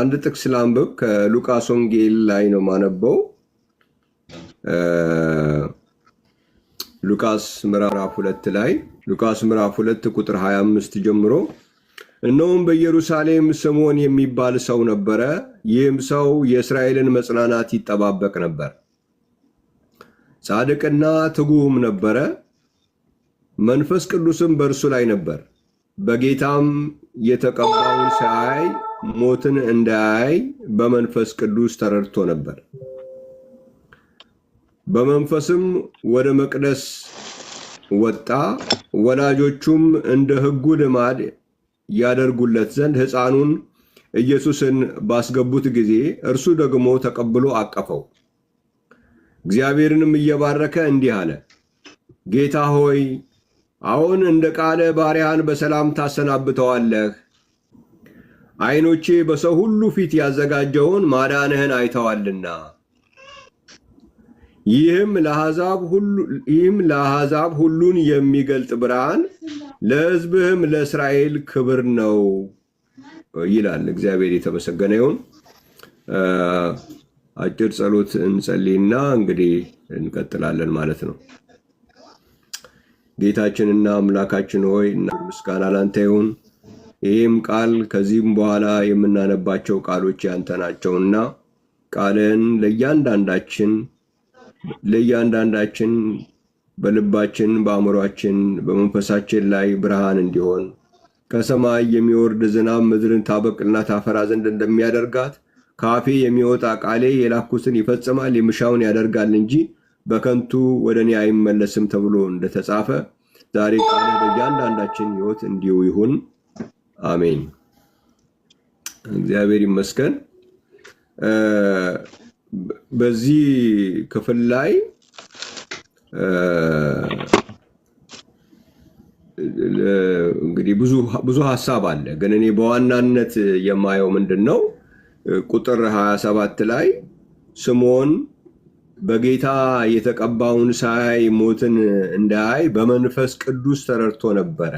አንድ ጥቅስ ላንብብ ከሉቃስ ወንጌል ላይ ነው ማነበው። ሉቃስ ምዕራፍ 2 ላይ ሉቃስ ምዕራፍ 2 ቁጥር 25 ጀምሮ እነሆም በኢየሩሳሌም ስምዖን የሚባል ሰው ነበረ። ይህም ሰው የእስራኤልን መጽናናት ይጠባበቅ ነበር። ጻድቅና ትጉህም ነበረ። መንፈስ ቅዱስም በእርሱ ላይ ነበር። በጌታም የተቀባውን ሲያይ ሞትን እንዳያይ በመንፈስ ቅዱስ ተረድቶ ነበር። በመንፈስም ወደ መቅደስ ወጣ። ወላጆቹም እንደ ሕጉ ልማድ ያደርጉለት ዘንድ ሕፃኑን ኢየሱስን ባስገቡት ጊዜ እርሱ ደግሞ ተቀብሎ አቀፈው። እግዚአብሔርንም እየባረከ እንዲህ አለ፣ ጌታ ሆይ አሁን እንደ ቃለ ባሪያን በሰላም ታሰናብተዋለህ። ዓይኖቼ በሰው ሁሉ ፊት ያዘጋጀውን ማዳንህን አይተዋልና ይህም ለአሕዛብ ሁሉን የሚገልጥ ብርሃን ለሕዝብህም ለእስራኤል ክብር ነው ይላል። እግዚአብሔር የተመሰገነ ይሁን። አጭር ጸሎት እንጸልይና እንግዲህ እንቀጥላለን ማለት ነው። ጌታችንና አምላካችን ሆይ ምስጋና ላንተ ይሁን። ይህም ቃል ከዚህም በኋላ የምናነባቸው ቃሎች ያንተ ናቸውና ቃልን ለእያንዳንዳችን በልባችን በአእምሯችን በመንፈሳችን ላይ ብርሃን እንዲሆን ከሰማይ የሚወርድ ዝናብ ምድርን ታበቅልና ታፈራ ዘንድ እንደሚያደርጋት ከአፌ የሚወጣ ቃሌ የላኩትን ይፈጽማል የምሻውን ያደርጋል እንጂ በከንቱ ወደ እኔ አይመለስም ተብሎ እንደተጻፈ ዛሬ ቃል በእያንዳንዳችን ሕይወት እንዲሁ ይሁን። አሜን። እግዚአብሔር ይመስገን። በዚህ ክፍል ላይ እንግዲህ ብዙ ሐሳብ አለ፣ ግን እኔ በዋናነት የማየው ምንድነው ቁጥር 27 ላይ ስምዖን በጌታ የተቀባውን ሳያይ ሞትን እንዳያይ በመንፈስ ቅዱስ ተረድቶ ነበረ፣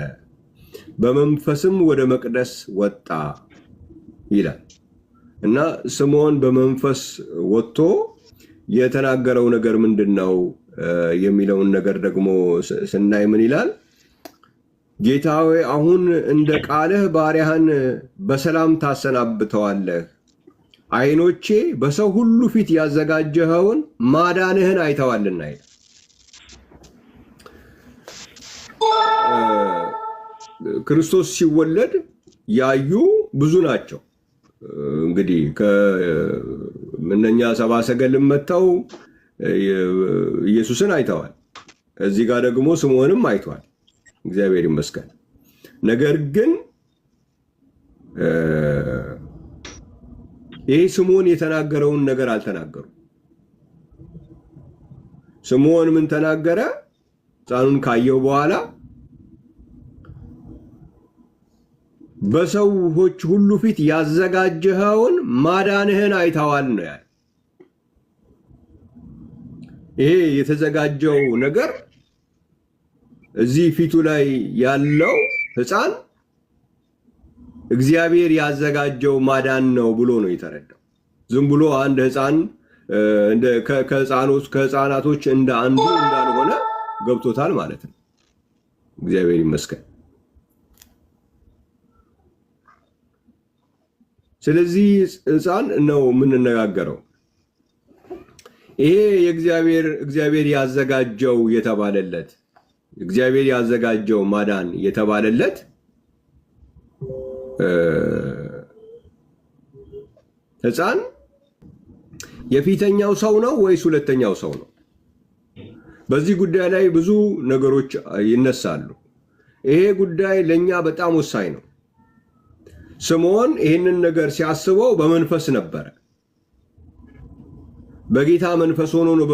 በመንፈስም ወደ መቅደስ ወጣ ይላል እና ስምዖን በመንፈስ ወጥቶ የተናገረው ነገር ምንድነው የሚለውን ነገር ደግሞ ስናይ ምን ይላል? ጌታ ሆይ አሁን እንደ ቃልህ ባሪያህን በሰላም ታሰናብተዋለህ። ዓይኖቼ በሰው ሁሉ ፊት ያዘጋጀኸውን ማዳንህን አይተዋልና ይላል። ክርስቶስ ሲወለድ ያዩ ብዙ ናቸው። እንግዲህ ከእነኛ ሰብአ ሰገልም መጥተው ኢየሱስን አይተዋል። እዚህ ጋር ደግሞ ስምዖንም አይተዋል። እግዚአብሔር ይመስገን። ነገር ግን ይሄ ስምዖን የተናገረውን ነገር አልተናገሩም። ስምዖን ምን ተናገረ? ሕፃኑን ካየው በኋላ በሰዎች ሁሉ ፊት ያዘጋጀኸውን ማዳንህን አይተዋል ነው ያለ። ይሄ የተዘጋጀው ነገር እዚህ ፊቱ ላይ ያለው ሕፃን እግዚአብሔር ያዘጋጀው ማዳን ነው ብሎ ነው የተረዳው። ዝም ብሎ አንድ ሕፃን ከሕፃናቶች እንደ አንዱ እንዳልሆነ ገብቶታል ማለት ነው። እግዚአብሔር ይመስገን። ስለዚህ ሕፃን ነው የምንነጋገረው። ይሄ እግዚአብሔር ያዘጋጀው የተባለለት እግዚአብሔር ያዘጋጀው ማዳን የተባለለት ሕፃን የፊተኛው ሰው ነው ወይስ ሁለተኛው ሰው ነው? በዚህ ጉዳይ ላይ ብዙ ነገሮች ይነሳሉ። ይሄ ጉዳይ ለኛ በጣም ወሳኝ ነው። ስምዖን ይህንን ነገር ሲያስበው በመንፈስ ነበረ። በጌታ መንፈስ ሆኖ ነው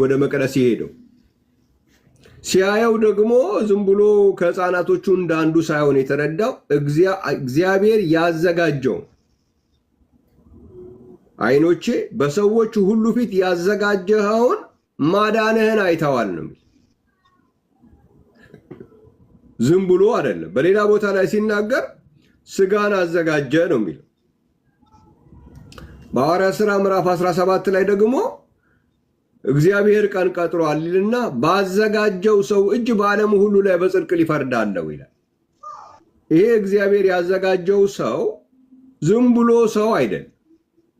ወደ መቅደስ የሄደው። ሲያየው ደግሞ ዝም ብሎ ከሕፃናቶቹ እንዳንዱ ሳይሆን የተረዳው እግዚአብሔር ያዘጋጀው ዓይኖቼ በሰዎች ሁሉ ፊት ያዘጋጀኸውን ማዳንህን አይተዋል ነው። ዝም ብሎ አይደለም። በሌላ ቦታ ላይ ሲናገር ስጋን አዘጋጀ ነው የሚለው። በሐዋርያት ሥራ ምዕራፍ 17 ላይ ደግሞ እግዚአብሔር ቀን ቀጥሯል ይልና ባዘጋጀው ሰው እጅ በዓለም ሁሉ ላይ በጽድቅ ሊፈርዳለው ይላል። ይሄ እግዚአብሔር ያዘጋጀው ሰው ዝም ብሎ ሰው አይደለም፣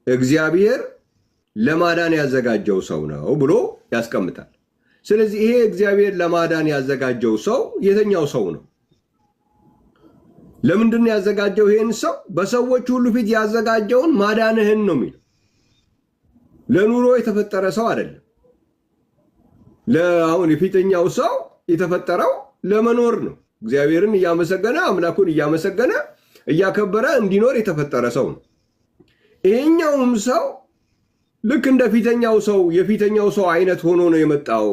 እግዚአብሔር ለማዳን ያዘጋጀው ሰው ነው ብሎ ያስቀምጣል። ስለዚህ ይሄ እግዚአብሔር ለማዳን ያዘጋጀው ሰው የተኛው ሰው ነው? ለምንድን ነው ያዘጋጀው? ይሄን ሰው በሰዎች ሁሉ ፊት ያዘጋጀውን ማዳንህን ነው የሚለው። ለኑሮ የተፈጠረ ሰው አይደለም። ለአሁን የፊተኛው ሰው የተፈጠረው ለመኖር ነው። እግዚአብሔርን እያመሰገነ አምላኩን እያመሰገነ እያከበረ እንዲኖር የተፈጠረ ሰው ነው። ይሄኛውም ሰው ልክ እንደ ፊተኛው ሰው የፊተኛው ሰው አይነት ሆኖ ነው የመጣው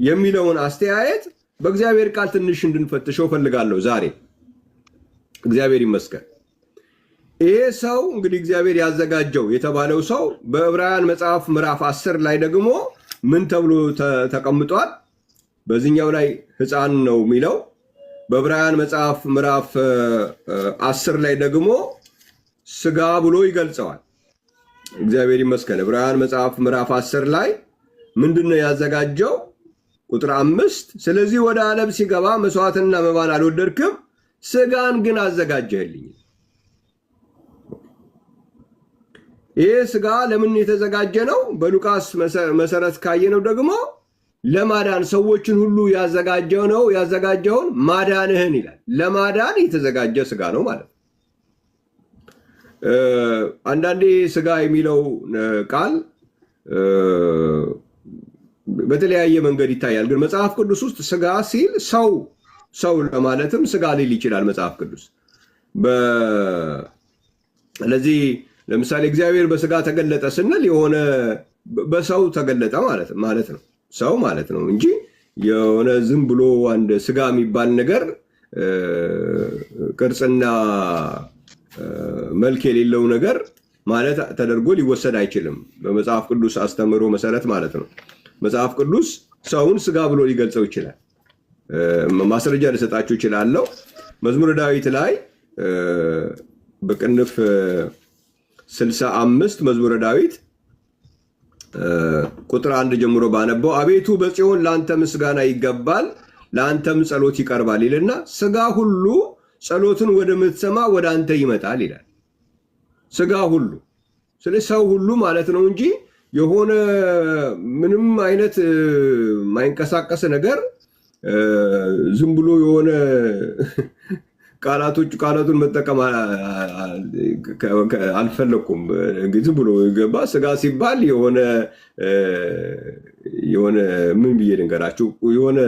የሚለውን አስተያየት በእግዚአብሔር ቃል ትንሽ እንድንፈትሸው ፈልጋለሁ ዛሬ። እግዚአብሔር ይመስገን። ይሄ ሰው እንግዲህ እግዚአብሔር ያዘጋጀው የተባለው ሰው በዕብራውያን መጽሐፍ ምዕራፍ 10 ላይ ደግሞ ምን ተብሎ ተቀምጧል? በዚህኛው ላይ ሕፃን ነው የሚለው። በዕብራውያን መጽሐፍ ምዕራፍ 10 ላይ ደግሞ ስጋ ብሎ ይገልጸዋል። እግዚአብሔር ይመስገን። ዕብራውያን መጽሐፍ ምዕራፍ 10 ላይ ምንድነው ያዘጋጀው? ቁጥር 5 ስለዚህ ወደ ዓለም ሲገባ መስዋዕትና መባን አልወደድክም፣ ስጋን ግን አዘጋጀህልኝ። ይሄ ስጋ ለምን የተዘጋጀ ነው? በሉቃስ መሰረት ካየነው ደግሞ ለማዳን ሰዎችን ሁሉ ያዘጋጀው ነው። ያዘጋጀውን ማዳንህን ይላል። ለማዳን የተዘጋጀ ስጋ ነው ማለት ነው። አንዳንዴ ስጋ የሚለው ቃል በተለያየ መንገድ ይታያል። ግን መጽሐፍ ቅዱስ ውስጥ ስጋ ሲል ሰው ለማለትም ስጋ ሊል ይችላል መጽሐፍ ቅዱስ። ስለዚህ ለምሳሌ እግዚአብሔር በስጋ ተገለጠ ስንል የሆነ በሰው ተገለጠ ማለት ነው፣ ሰው ማለት ነው እንጂ የሆነ ዝም ብሎ አንድ ስጋ የሚባል ነገር ቅርጽና መልክ የሌለው ነገር ማለት ተደርጎ ሊወሰድ አይችልም በመጽሐፍ ቅዱስ አስተምህሮ መሰረት ማለት ነው። መጽሐፍ ቅዱስ ሰውን ስጋ ብሎ ሊገልጸው ይችላል። ማስረጃ ልሰጣችሁ እችላለሁ። መዝሙረ ዳዊት ላይ በቅንፍ 65 መዝሙረ ዳዊት ቁጥር 1 ጀምሮ ባነበው አቤቱ በጽዮን ለአንተ ምስጋና ይገባል፣ ለአንተም ጸሎት ይቀርባል ይልና ስጋ ሁሉ ጸሎትን ወደምትሰማ ወደ አንተ ይመጣል ይላል። ስጋ ሁሉ ስለ ሰው ሁሉ ማለት ነው እንጂ የሆነ ምንም አይነት ማይንቀሳቀስ ነገር ዝም ብሎ የሆነ ቃላቱን መጠቀም አልፈለኩም። ዝም ብሎ ገባ ስጋ ሲባል የሆነ ምን ብዬ ልንገራችሁ፣ የሆነ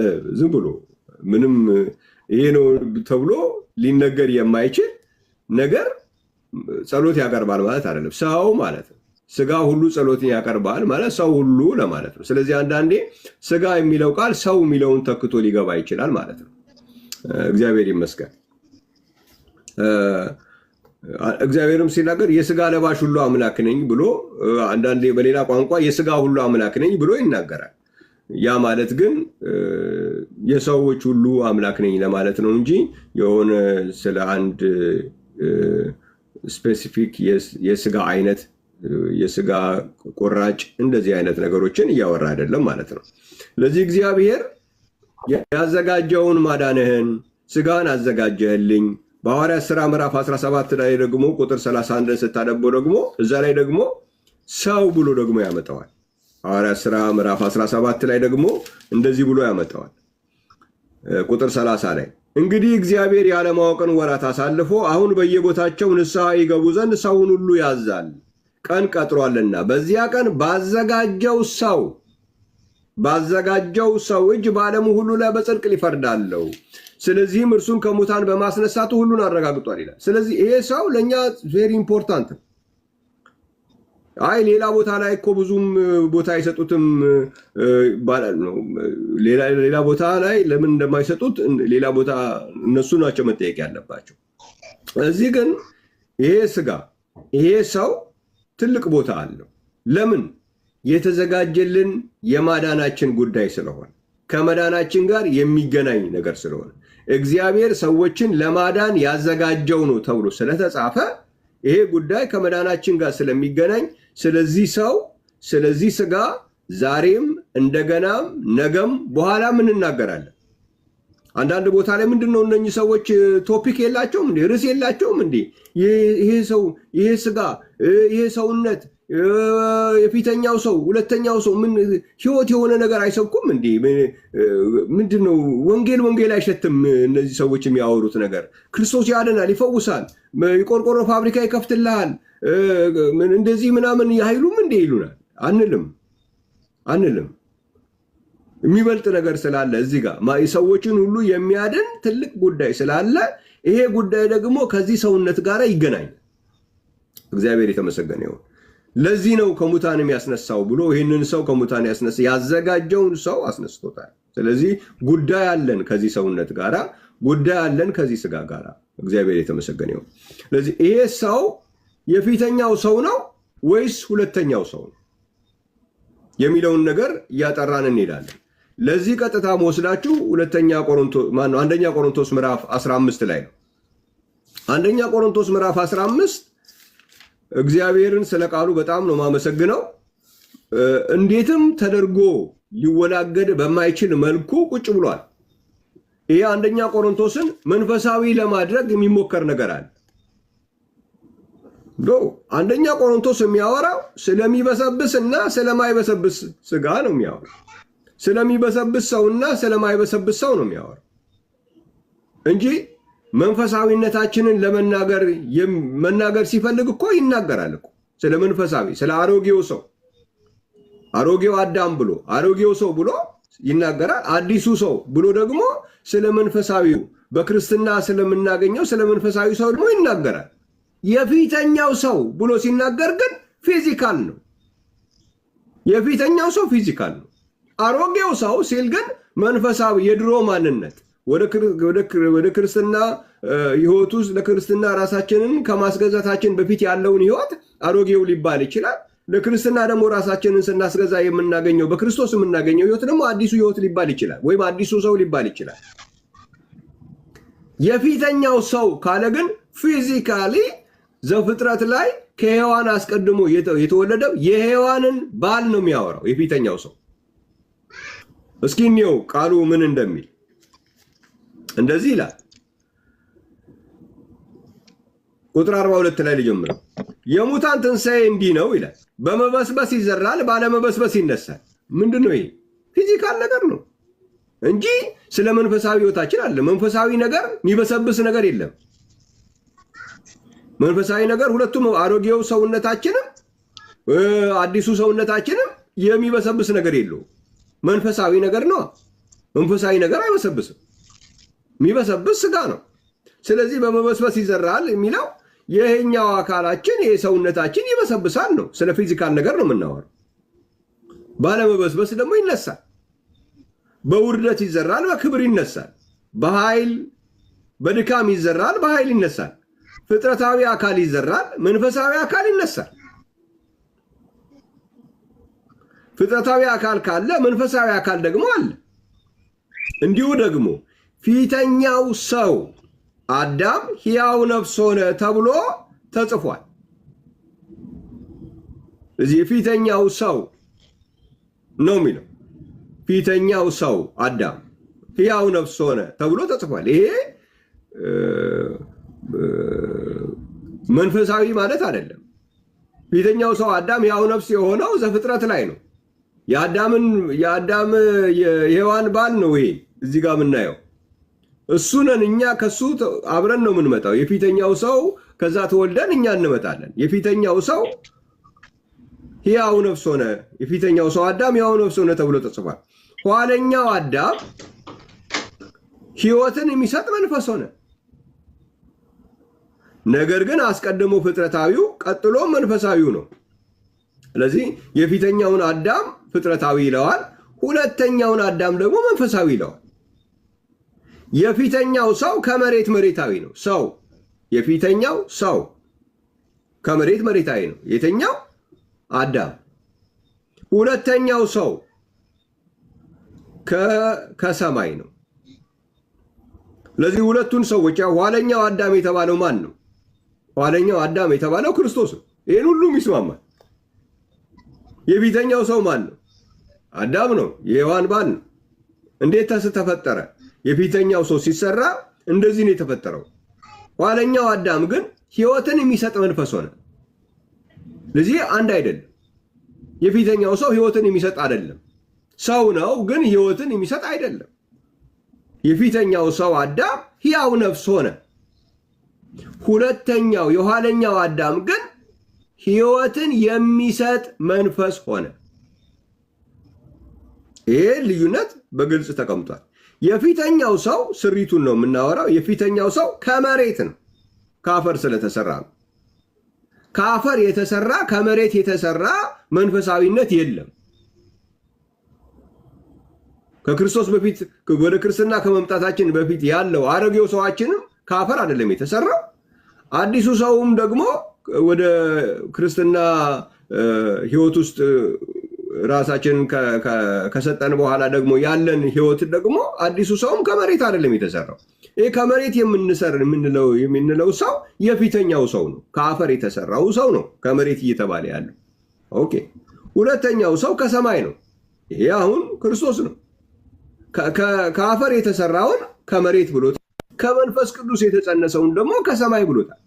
ዝም ብሎ ምንም ይሄ ነው ተብሎ ሊነገር የማይችል ነገር ጸሎት ያቀርባል ማለት አይደለም። ሰው ማለት ነው። ስጋ ሁሉ ጸሎትን ያቀርባል ማለት ሰው ሁሉ ለማለት ነው። ስለዚህ አንዳንዴ ስጋ የሚለው ቃል ሰው የሚለውን ተክቶ ሊገባ ይችላል ማለት ነው። እግዚአብሔር ይመስገን። እግዚአብሔርም ሲናገር የስጋ ለባሽ ሁሉ አምላክ ነኝ ብሎ አንዳንዴ በሌላ ቋንቋ የስጋ ሁሉ አምላክ ነኝ ብሎ ይናገራል። ያ ማለት ግን የሰዎች ሁሉ አምላክ ነኝ ለማለት ነው እንጂ የሆነ ስለ አንድ ስፔሲፊክ የስጋ አይነት የስጋ ቁራጭ እንደዚህ አይነት ነገሮችን እያወራ አይደለም ማለት ነው። ስለዚህ እግዚአብሔር ያዘጋጀውን ማዳንህን ስጋን አዘጋጀህልኝ። በሐዋርያት ሥራ ምዕራፍ 17 ላይ ደግሞ ቁጥር 31 ስታነበው ደግሞ እዛ ላይ ደግሞ ሰው ብሎ ደግሞ ያመጣዋል። ሐዋርያት ሥራ ምዕራፍ 17 ላይ ደግሞ እንደዚህ ብሎ ያመጣዋል። ቁጥር 30 ላይ እንግዲህ እግዚአብሔር ያለማወቅን ወራት አሳልፎ አሁን በየቦታቸው ንስሐ ይገቡ ዘንድ ሰውን ሁሉ ያዛል፣ ቀን ቀጥሯልና በዚያ ቀን ባዘጋጀው ሰው እጅ በዓለሙ ሁሉ ላይ በጽድቅ ሊፈርዳለው። ስለዚህም እርሱን ከሙታን በማስነሳቱ ሁሉን አረጋግጧል ይላል። ስለዚህ ይሄ ሰው ለእኛ ቬሪ ኢምፖርታንት ነው። አይ ሌላ ቦታ ላይ እኮ ብዙም ቦታ አይሰጡትም ይባላል ነው። ሌላ ቦታ ላይ ለምን እንደማይሰጡት ሌላ ቦታ እነሱ ናቸው መጠየቅ ያለባቸው። እዚህ ግን ይሄ ሰው ትልቅ ቦታ አለው። ለምን? የተዘጋጀልን የማዳናችን ጉዳይ ስለሆነ፣ ከመዳናችን ጋር የሚገናኝ ነገር ስለሆነ፣ እግዚአብሔር ሰዎችን ለማዳን ያዘጋጀው ነው ተብሎ ስለተጻፈ ይሄ ጉዳይ ከመዳናችን ጋር ስለሚገናኝ ስለዚህ ሰው ስለዚህ ስጋ ዛሬም እንደገናም ነገም በኋላም እንናገራለን። አንዳንድ ቦታ ላይ ምንድነው እነኚህ ሰዎች ቶፒክ የላቸውም እንዴ? ርዕስ የላቸውም እንዴ? ይሄ ሰው ይሄ ስጋ ይሄ ሰውነት የፊተኛው ሰው ሁለተኛው ሰው ምን ህይወት የሆነ ነገር አይሰብኩም እንዴ? ምንድነው ወንጌል አይሸትም? እነዚህ ሰዎች የሚያወሩት ነገር ክርስቶስ ያድናል፣ ይፈውሳል፣ የቆርቆሮ ፋብሪካ ይከፍትልሃል፣ እንደዚህ ምናምን አይሉም እንዴ? ይሉናል። አንልም። የሚበልጥ ነገር ስላለ እዚህ ጋር ሰዎችን ሁሉ የሚያድን ትልቅ ጉዳይ ስላለ ይሄ ጉዳይ ደግሞ ከዚህ ሰውነት ጋር ይገናኛል። እግዚአብሔር የተመሰገነ ይሁን። ለዚህ ነው ከሙታን የሚያስነሳው ብሎ ይህንን ሰው ከሙታን ያዘጋጀውን ሰው አስነስቶታል። ስለዚህ ጉዳይ አለን ከዚህ ሰውነት ጋራ፣ ጉዳይ አለን ከዚህ ስጋ ጋራ። እግዚአብሔር የተመሰገነ ይሁን። ስለዚህ ይሄ ሰው የፊተኛው ሰው ነው ወይስ ሁለተኛው ሰው ነው የሚለውን ነገር እያጠራን እንሄዳለን። ለዚህ ቀጥታ መወስዳችሁ አንደኛ ቆሮንቶስ ምዕራፍ 15 ላይ ነው። አንደኛ ቆሮንቶስ ምዕራፍ 15 እግዚአብሔርን ስለ ቃሉ በጣም ነው ማመሰግነው። እንዴትም ተደርጎ ሊወላገድ በማይችል መልኩ ቁጭ ብሏል። ይሄ አንደኛ ቆሮንቶስን መንፈሳዊ ለማድረግ የሚሞከር ነገር አለ። አንደኛ ቆሮንቶስ የሚያወራው ስለሚበሰብስ እና ስለማይበሰብስ ስጋ ነው የሚያወራው። ስለሚበሰብስ ሰውና ስለማይበሰብስ ሰው ነው የሚያወራው እንጂ መንፈሳዊነታችንን መናገር ሲፈልግ እኮ ይናገራል እኮ ስለ መንፈሳዊ ስለ አሮጌው ሰው አሮጌው አዳም ብሎ አሮጌው ሰው ብሎ ይናገራል። አዲሱ ሰው ብሎ ደግሞ ስለ መንፈሳዊው በክርስትና ስለምናገኘው ስለ መንፈሳዊ ሰው ደግሞ ይናገራል። የፊተኛው ሰው ብሎ ሲናገር ግን ፊዚካል ነው። የፊተኛው ሰው ፊዚካል ነው። አሮጌው ሰው ሲል ግን መንፈሳዊ የድሮ ማንነት ወደ ክርስትና ህይወት ውስጥ ለክርስትና ራሳችንን ከማስገዛታችን በፊት ያለውን ህይወት አሮጌው ሊባል ይችላል። ለክርስትና ደግሞ ራሳችንን ስናስገዛ የምናገኘው በክርስቶስ የምናገኘው ህይወት ደግሞ አዲሱ ህይወት ሊባል ይችላል፣ ወይም አዲሱ ሰው ሊባል ይችላል። የፊተኛው ሰው ካለ ግን ፊዚካሊ ዘፍጥረት ላይ ከሔዋን አስቀድሞ የተወለደው የሔዋንን ባል ነው የሚያወራው የፊተኛው ሰው። እስኪ እንየው ቃሉ ምን እንደሚል። እንደዚህ ይላል ቁጥር 42 ላይ ልጀምረው። የሙታን ትንሣኤ እንዲህ ነው ይላል፣ በመበስበስ ይዘራል፣ ባለመበስበስ ይነሳል። ምንድነው ይሄ? ፊዚካል ነገር ነው እንጂ ስለ መንፈሳዊ ህይወታችን አለ። መንፈሳዊ ነገር የሚበሰብስ ነገር የለም። መንፈሳዊ ነገር ሁለቱም አሮጌው ሰውነታችንም አዲሱ ሰውነታችንም የሚበሰብስ ነገር የለው። መንፈሳዊ ነገር ነው። መንፈሳዊ ነገር አይበሰብስም። የሚበሰብስ ስጋ ነው። ስለዚህ በመበስበስ ይዘራል የሚለው ይሄኛው አካላችን ይሄ ሰውነታችን ይበሰብሳል ነው። ስለ ፊዚካል ነገር ነው የምናወራው። ባለመበስበስ ደግሞ ይነሳል። በውርደት ይዘራል፣ በክብር ይነሳል። በኃይል በድካም ይዘራል፣ በኃይል ይነሳል። ፍጥረታዊ አካል ይዘራል፣ መንፈሳዊ አካል ይነሳል። ፍጥረታዊ አካል ካለ መንፈሳዊ አካል ደግሞ አለ። እንዲሁ ደግሞ ፊተኛው ሰው አዳም ሕያው ነፍስ ሆነ ተብሎ ተጽፏል። እዚህ ፊተኛው ሰው ነው የሚለው። ፊተኛው ሰው አዳም ሕያው ነፍስ ሆነ ተብሎ ተጽፏል። ይሄ መንፈሳዊ ማለት አይደለም። ፊተኛው ሰው አዳም ሕያው ነፍስ የሆነው ዘፍጥረት ላይ ነው። የአዳም የሔዋን ባል ነው። ይሄ እዚህ ጋር የምናየው እሱ ነን። እኛ ከሱ አብረን ነው የምንመጣው። የፊተኛው ሰው ከዛ ተወልደን እኛ እንመጣለን። የፊተኛው ሰው ሕያው ነፍስ ሆነ፣ የፊተኛው ሰው አዳም ሕያው ነፍስ ሆነ ተብሎ ተጽፏል። ኋለኛው አዳም ሕይወትን የሚሰጥ መንፈስ ሆነ። ነገር ግን አስቀድሞ ፍጥረታዊው ቀጥሎ መንፈሳዊው ነው። ስለዚህ የፊተኛውን አዳም ፍጥረታዊ ይለዋል፣ ሁለተኛውን አዳም ደግሞ መንፈሳዊ ይለዋል። የፊተኛው ሰው ከመሬት መሬታዊ ነው። ሰው የፊተኛው ሰው ከመሬት መሬታዊ ነው። የተኛው አዳም። ሁለተኛው ሰው ከሰማይ ነው። ስለዚህ ሁለቱን ሰዎች ኋለኛው አዳም የተባለው ማን ነው? ኋለኛው አዳም የተባለው ክርስቶስ ነው። ይህን ሁሉም ይስማማል። የፊተኛው ሰው ማን ነው? አዳም ነው። የሔዋን ባል ነው። እንዴት ተፈጠረ? የፊተኛው ሰው ሲሰራ እንደዚህ ነው የተፈጠረው። ኋለኛው አዳም ግን ሕይወትን የሚሰጥ መንፈስ ሆነ። ስለዚህ አንድ አይደለም። የፊተኛው ሰው ሕይወትን የሚሰጥ አይደለም። ሰው ነው ግን ሕይወትን የሚሰጥ አይደለም። የፊተኛው ሰው አዳም ሕያው ነፍስ ሆነ። ሁለተኛው የኋለኛው አዳም ግን ሕይወትን የሚሰጥ መንፈስ ሆነ። ይሄ ልዩነት በግልጽ ተቀምጧል። የፊተኛው ሰው ስሪቱን ነው የምናወራው። የፊተኛው ሰው ከመሬት ነው፣ ከአፈር ስለተሰራ ነው። ከአፈር የተሰራ ከመሬት የተሰራ መንፈሳዊነት የለም። ከክርስቶስ በፊት ወደ ክርስትና ከመምጣታችን በፊት ያለው አሮጌው ሰዋችንም ከአፈር አይደለም የተሰራው። አዲሱ ሰውም ደግሞ ወደ ክርስትና ሕይወት ውስጥ ራሳችንን ከሰጠን በኋላ ደግሞ ያለን ሕይወት ደግሞ አዲሱ ሰውም ከመሬት አይደለም የተሰራው። ይህ ከመሬት የምንለው ሰው የፊተኛው ሰው ነው። ከአፈር የተሰራው ሰው ነው ከመሬት እየተባለ ያለው። ኦኬ። ሁለተኛው ሰው ከሰማይ ነው። ይሄ አሁን ክርስቶስ ነው። ከአፈር የተሰራውን ከመሬት ብሎታል። ከመንፈስ ቅዱስ የተጸነሰውን ደግሞ ከሰማይ ብሎታል።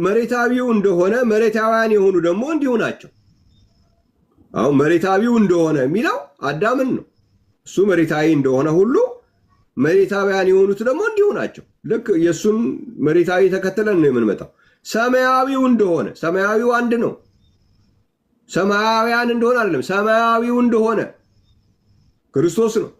መሬታዊው እንደሆነ መሬታውያን የሆኑ ደግሞ እንዲሁ ናቸው። አሁን መሬታዊው እንደሆነ የሚለው አዳምን ነው። እሱ መሬታዊ እንደሆነ ሁሉ መሬታውያን የሆኑት ደግሞ እንዲሁ ናቸው። ልክ የእሱን መሬታዊ ተከትለን ነው የምንመጣው። ሰማያዊው እንደሆነ ሰማያዊው አንድ ነው። ሰማያውያን እንደሆነ አይደለም፣ ሰማያዊው እንደሆነ ክርስቶስ ነው።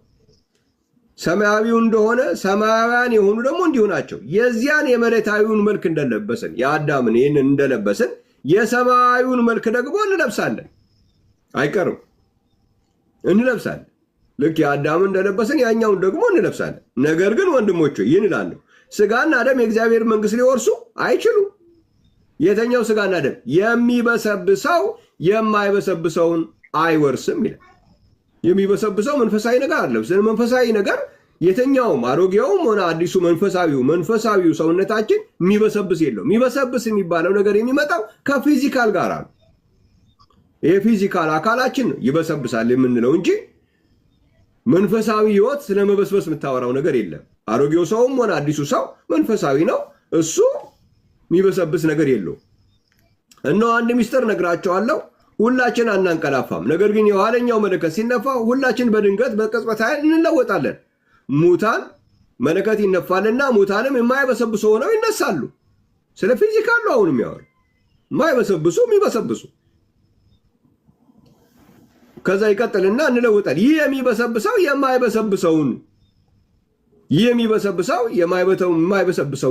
ሰማያዊው እንደሆነ ሰማያውያን የሆኑ ደግሞ እንዲሁ ናቸው። የዚያን የመሬታዊውን መልክ እንደለበስን የአዳምን ይህንን እንደለበስን የሰማያዊውን መልክ ደግሞ እንለብሳለን። አይቀርም፣ እንለብሳለን። ልክ የአዳምን እንደለበስን ያኛውን ደግሞ እንለብሳለን። ነገር ግን ወንድሞች ይህን እላለሁ፣ ስጋና ደም የእግዚአብሔር መንግሥት ሊወርሱ አይችሉም። የተኛው ስጋና ደም? የሚበሰብሰው የማይበሰብሰውን አይወርስም ይላል። የሚበሰብሰው መንፈሳዊ ነገር አይደለም። ስለ መንፈሳዊ ነገር የተኛውም አሮጌውም ሆነ አዲሱ መንፈሳዊው ሰውነታችን የሚበሰብስ የለው። የሚበሰብስ የሚባለው ነገር የሚመጣው ከፊዚካል ጋር ነው። ይሄ ፊዚካል አካላችን ነው ይበሰብሳል የምንለው እንጂ መንፈሳዊ ሕይወት ስለ መበስበስ የምታወራው ነገር የለም። አሮጌው ሰውም ሆነ አዲሱ ሰው መንፈሳዊ ነው። እሱ የሚበሰብስ ነገር የለው። እነሆ አንድ ሚስጥር ነግራቸዋለሁ፣ ሁላችን አናንቀላፋም። ነገር ግን የኋለኛው መለከት ሲነፋ ሁላችን በድንገት በቅጽበት ኃይል እንለወጣለን። ሙታን መለከት ይነፋልና ሙታንም የማይበሰብሱ ሆነው ይነሳሉ። ስለ ፊዚካል ነው አሁን የሚያወራው። የማይበሰብሱ የሚበሰብሱ። ከዛ ይቀጥልና እንለውጣል። ይህ የሚበሰብሰው የማይበሰብሰውን የማይበሰብሰውን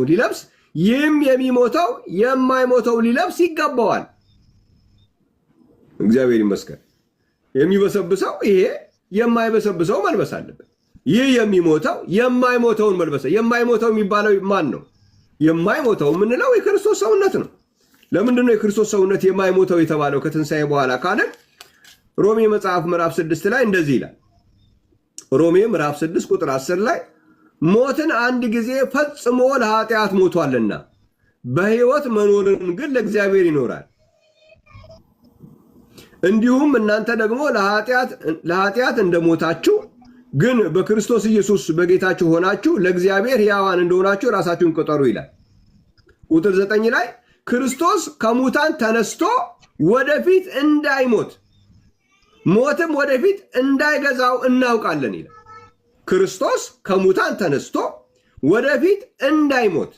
ሊለብስ፣ ይህም የሚሞተው የማይሞተው ሊለብስ ይገባዋል። እግዚአብሔር ይመስገን። የሚበሰብሰው ይሄ የማይበሰብሰው መልበስ አለበት። ይህ የሚሞተው የማይሞተውን መልበስ። የማይሞተው የሚባለው ማን ነው? የማይሞተው የምንለው የክርስቶስ ሰውነት ነው። ለምንድን ነው የክርስቶስ ሰውነት የማይሞተው የተባለው ከትንሣኤ በኋላ ካለን ሮሜ መጽሐፍ ምዕራፍ 6 ላይ እንደዚህ ይላል። ሮሜ ምዕራፍ 6 ቁጥር 10 ላይ ሞትን አንድ ጊዜ ፈጽሞ ለኃጢአት ሞቷልና በሕይወት መኖርን ግን ለእግዚአብሔር ይኖራል። እንዲሁም እናንተ ደግሞ ለኃጢአት እንደሞታችሁ ግን በክርስቶስ ኢየሱስ በጌታችሁ ሆናችሁ ለእግዚአብሔር ሕያዋን እንደሆናችሁ ራሳችሁን ቁጠሩ ይላል። ቁጥር 9 ላይ ክርስቶስ ከሙታን ተነስቶ ወደፊት እንዳይሞት ሞትም ወደፊት እንዳይገዛው እናውቃለን ይላል። ክርስቶስ ከሙታን ተነስቶ ወደፊት እንዳይሞት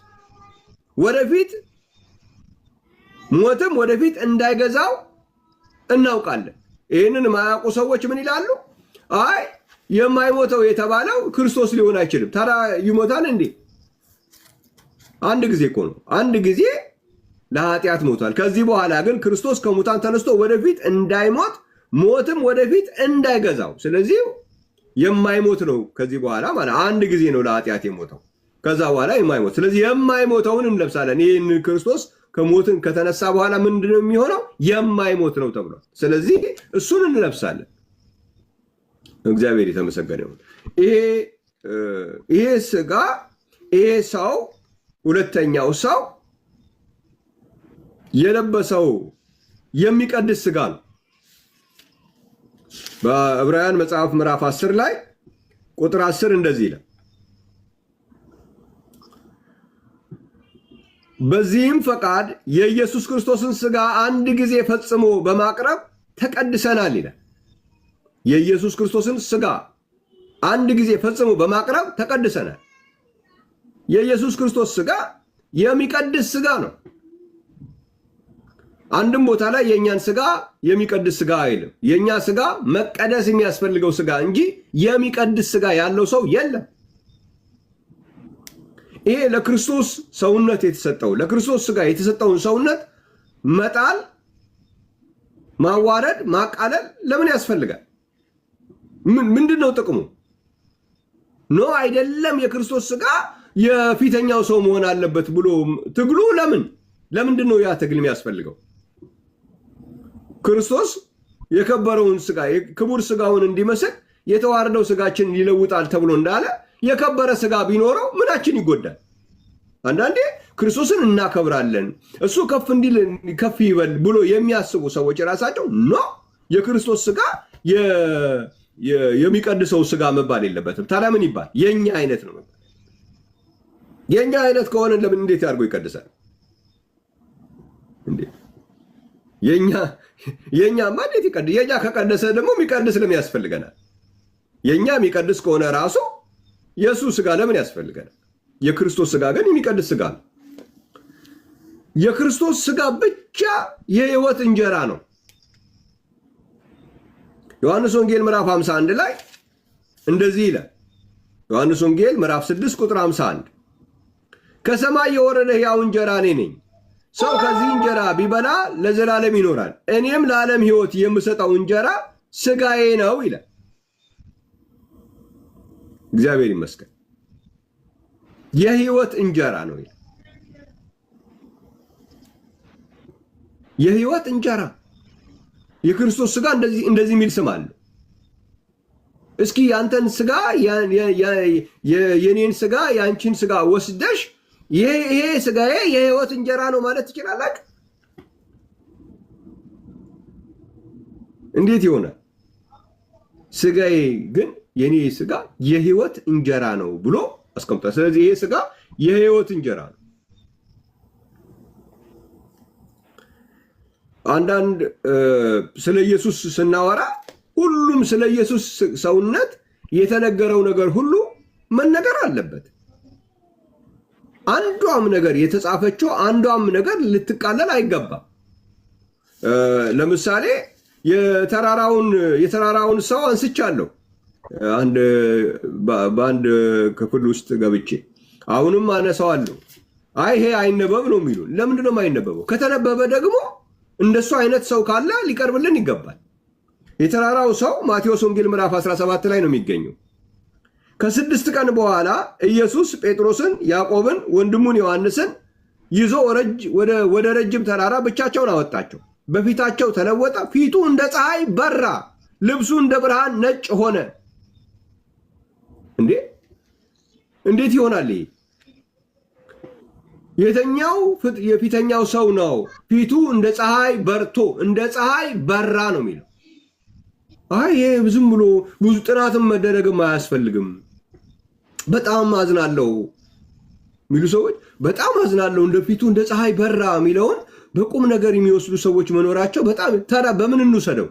ወደፊት ሞትም ወደፊት እንዳይገዛው እናውቃለን። ይህንን የማያውቁ ሰዎች ምን ይላሉ? አይ የማይሞተው የተባለው ክርስቶስ ሊሆን አይችልም። ታዲያ ይሞታል እንዴ? አንድ ጊዜ እኮ ነው። አንድ ጊዜ ለኃጢአት ሞቷል። ከዚህ በኋላ ግን ክርስቶስ ከሙታን ተነስቶ ወደፊት እንዳይሞት ሞትም ወደፊት እንዳይገዛው፣ ስለዚህ የማይሞት ነው። ከዚህ በኋላ ማለት አንድ ጊዜ ነው ለኃጢአት የሞተው፣ ከዛ በኋላ የማይሞት። ስለዚህ የማይሞተውን እንለብሳለን። ይህን ክርስቶስ ከሞትን ከተነሳ በኋላ ምንድነው የሚሆነው? የማይሞት ነው ተብሏል። ስለዚህ እሱን እንለብሳለን። እግዚአብሔር የተመሰገነ ይሁን። ይሄ ስጋ ይሄ ሰው ሁለተኛው ሰው የለበሰው የሚቀድስ ስጋ ነው። በዕብራውያን መጽሐፍ ምዕራፍ 10 ላይ ቁጥር 10 እንደዚህ ይላል፣ በዚህም ፈቃድ የኢየሱስ ክርስቶስን ስጋ አንድ ጊዜ ፈጽሞ በማቅረብ ተቀድሰናል ይላል። የኢየሱስ ክርስቶስን ስጋ አንድ ጊዜ ፈጽሞ በማቅረብ ተቀድሰናል። የኢየሱስ ክርስቶስ ስጋ የሚቀድስ ስጋ ነው። አንድም ቦታ ላይ የእኛን ስጋ የሚቀድስ ስጋ አይልም። የእኛ ስጋ መቀደስ የሚያስፈልገው ስጋ እንጂ የሚቀድስ ስጋ ያለው ሰው የለም። ይሄ ለክርስቶስ ሰውነት የተሰጠው ለክርስቶስ ስጋ የተሰጠውን ሰውነት መጣል፣ ማዋረድ፣ ማቃለል ለምን ያስፈልጋል? ምንድን ነው ጥቅሙ? ኖ አይደለም። የክርስቶስ ስጋ የፊተኛው ሰው መሆን አለበት ብሎ ትግሉ ለምንድን ነው ያ ትግል የሚያስፈልገው? ክርስቶስ የከበረውን ስጋ ክቡር ስጋውን እንዲመስል የተዋረደው ስጋችን ይለውጣል ተብሎ እንዳለ የከበረ ስጋ ቢኖረው ምናችን ይጎዳል? አንዳንዴ ክርስቶስን እናከብራለን እሱ ከፍ እንዲል ከፍ ይበል ብሎ የሚያስቡ ሰዎች ራሳቸው የክርስቶስ ስጋ የሚቀድሰው ስጋ መባል የለበትም። ታዲያ ምን ይባል? የኛ አይነት ነው። የኛ አይነት ከሆነ ለምን እንዴት ያድርጎ ይቀድሳል እንዴ? የኛማ እንዴት ይቀድስ? የኛ ከቀደሰ ደግሞ የሚቀድስ ለምን ያስፈልገናል? የኛ የሚቀድስ ከሆነ ራሱ የሱ ስጋ ለምን ያስፈልገናል? የክርስቶስ ስጋ ግን የሚቀድስ ስጋ ነው። የክርስቶስ ስጋ ብቻ የህይወት እንጀራ ነው። ዮሐንስ ወንጌል ምዕራፍ 51 ላይ እንደዚህ ይላል። ዮሐንስ ወንጌል ምዕራፍ 6 ቁጥር 51 ከሰማይ የወረደ ሕያው እንጀራ እኔ ነኝ፣ ሰው ከዚህ እንጀራ ቢበላ ለዘላለም ይኖራል፣ እኔም ለዓለም ሕይወት የምሰጠው እንጀራ ስጋዬ ነው ይላል። እግዚአብሔር ይመስገን። የህይወት እንጀራ ነው ይላል። የህይወት እንጀራ የክርስቶስ ስጋ እንደዚህ የሚል ስም አለው። እስኪ ያንተን ስጋ የኔን ስጋ ያንቺን ስጋ ወስደሽ ይሄ ስጋዬ የህይወት እንጀራ ነው ማለት ትችላላችሁ? እንዴት ይሆናል? ስጋዬ ግን የኔ ስጋ የህይወት እንጀራ ነው ብሎ አስቀምጧል። ስለዚህ ይሄ ስጋ የህይወት እንጀራ ነው። አንዳንድ ስለ ኢየሱስ ስናወራ ሁሉም ስለ ኢየሱስ ሰውነት የተነገረው ነገር ሁሉ መነገር አለበት። አንዷም ነገር የተጻፈችው አንዷም ነገር ልትቃለል አይገባም። ለምሳሌ የተራራውን ሰው አንስቻለሁ በአንድ ክፍል ውስጥ ገብቼ አሁንም አነሳዋለሁ። ይሄ አይነበብ ነው የሚሉን። ለምንድን ነው የማይነበበው? ከተነበበ ደግሞ እንደሱ አይነት ሰው ካለ ሊቀርብልን ይገባል። የተራራው ሰው ማቴዎስ ወንጌል ምዕራፍ 17 ላይ ነው የሚገኘው። ከ6 ቀን በኋላ ኢየሱስ ጴጥሮስን፣ ያዕቆብን፣ ወንድሙን ዮሐንስን ይዞ ወደ ረጅም ተራራ ብቻቸውን አወጣቸው። በፊታቸው ተለወጠ፣ ፊቱ እንደ ፀሐይ በራ፣ ልብሱ እንደ ብርሃን ነጭ ሆነ። እንዴት ይሆናል ይሄ? የፊተኛው ሰው ነው። ፊቱ እንደ ፀሐይ በርቶ እንደ ፀሐይ በራ ነው የሚለው። ይሄ ዝም ብሎ ብዙ ጥናትም መደረግም አያስፈልግም። በጣም አዝናለሁ የሚሉ ሰዎች በጣም አዝናለሁ እንደ ፊቱ እንደ ፀሐይ በራ የሚለውን በቁም ነገር የሚወስዱ ሰዎች መኖራቸው በጣም ታዲያ በምን እንውሰደው?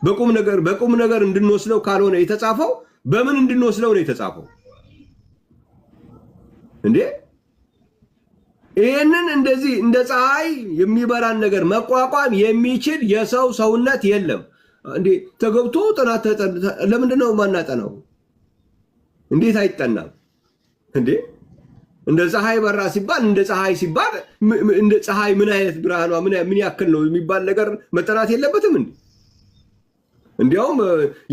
በቁም ነገር እንድንወስደው ካልሆነ የተጻፈው በምን እንድንወስደው ነው የተጻፈው እንዴ? ይህንን እንደዚህ እንደ ፀሐይ የሚበራን ነገር መቋቋም የሚችል የሰው ሰውነት የለም። እንዴ ተገብቶ ጥናት ለምንድን ነው ማናጠናው? እንዴት አይጠናም እንዴ? እንደ ፀሐይ በራ ሲባል እንደ ፀሐይ ምን አይነት ብርሃኗ ምን ያክል ነው የሚባል ነገር መጠናት የለበትም እንዴ? እንዲያውም